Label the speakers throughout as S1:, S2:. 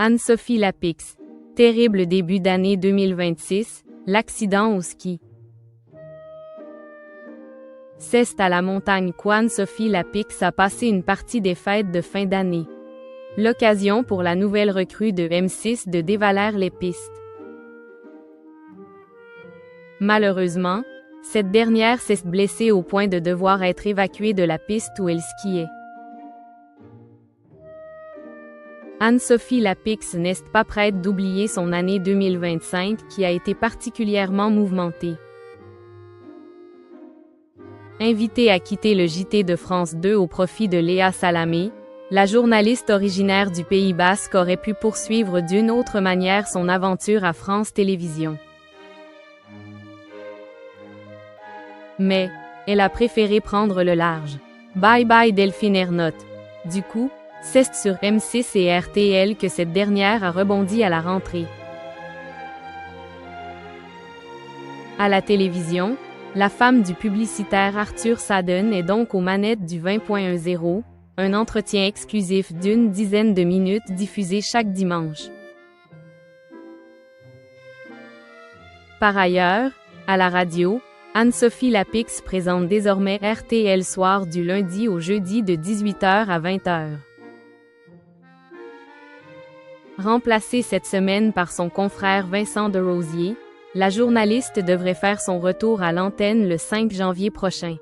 S1: Anne-Sophie Lapix. Terrible début d'année 2026, l'accident au ski. C'est à la montagne qu'Anne-Sophie Lapix a passé une partie des fêtes de fin d'année. L'occasion pour la nouvelle recrue de M6 de dévaler les pistes. Malheureusement, cette dernière s'est blessée au point de devoir être évacuée de la piste où elle skiait. Anne-Sophie Lapix n'est pas prête d'oublier son année 2025 qui a été particulièrement mouvementée. Invitée à quitter le JT de France 2 au profit de Léa Salamé, la journaliste originaire du Pays Basque aurait pu poursuivre d'une autre manière son aventure à France Télévisions. Mais, elle a préféré prendre le large. Bye bye Delphine Ernotte. Du coup, c'est sur M6 et RTL que cette dernière a rebondi à la rentrée. À la télévision, la femme du publicitaire Arthur Sadden est donc aux manettes du 20.10, un entretien exclusif d'une dizaine de minutes diffusé chaque dimanche. Par ailleurs, à la radio, Anne-Sophie Lapix présente désormais RTL Soir du lundi au jeudi de 18h à 20h. Remplacée cette semaine par son confrère Vincent Desrosiers, la journaliste devrait faire son retour à l'antenne le 5 janvier prochain.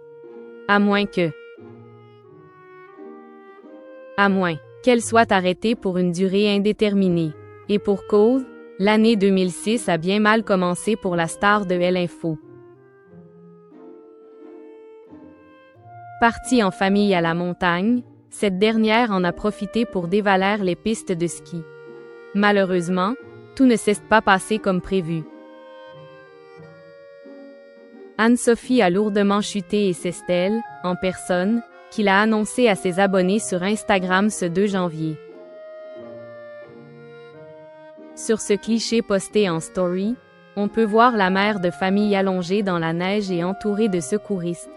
S1: À moins qu'elle soit arrêtée pour une durée indéterminée. Et pour cause, l'année 2006 a bien mal commencé pour la star de L-Info. Partie en famille à la montagne, cette dernière en a profité pour dévaler les pistes de ski. Malheureusement, tout ne s'est pas passé comme prévu. Anne-Sophie a lourdement chuté et c'est elle, en personne, qui l'a annoncé à ses abonnés sur Instagram ce 2 janvier. Sur ce cliché posté en story, on peut voir la mère de famille allongée dans la neige et entourée de secouristes.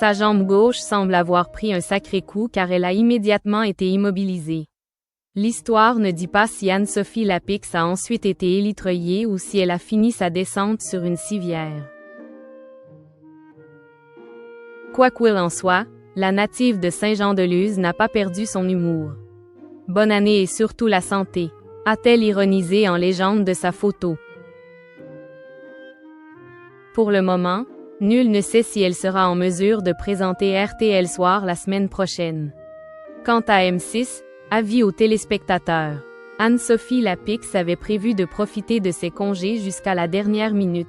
S1: Sa jambe gauche semble avoir pris un sacré coup car elle a immédiatement été immobilisée. L'histoire ne dit pas si Anne-Sophie Lapix a ensuite été élitreillée ou si elle a fini sa descente sur une civière. Quoi qu'il en soit, la native de Saint-Jean-de-Luz n'a pas perdu son humour. Bonne année et surtout la santé, a-t-elle ironisé en légende de sa photo. Pour le moment, nul ne sait si elle sera en mesure de présenter RTL Soir la semaine prochaine. Quant à M6, avis aux téléspectateurs. Anne-Sophie Lapix avait prévu de profiter de ses congés jusqu'à la dernière minute.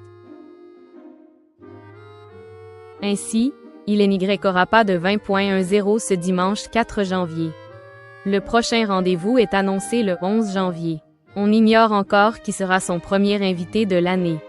S1: Ainsi, il n'y aura pas de 20.10 ce dimanche 4 janvier. Le prochain rendez-vous est annoncé le 11 janvier. On ignore encore qui sera son premier invité de l'année.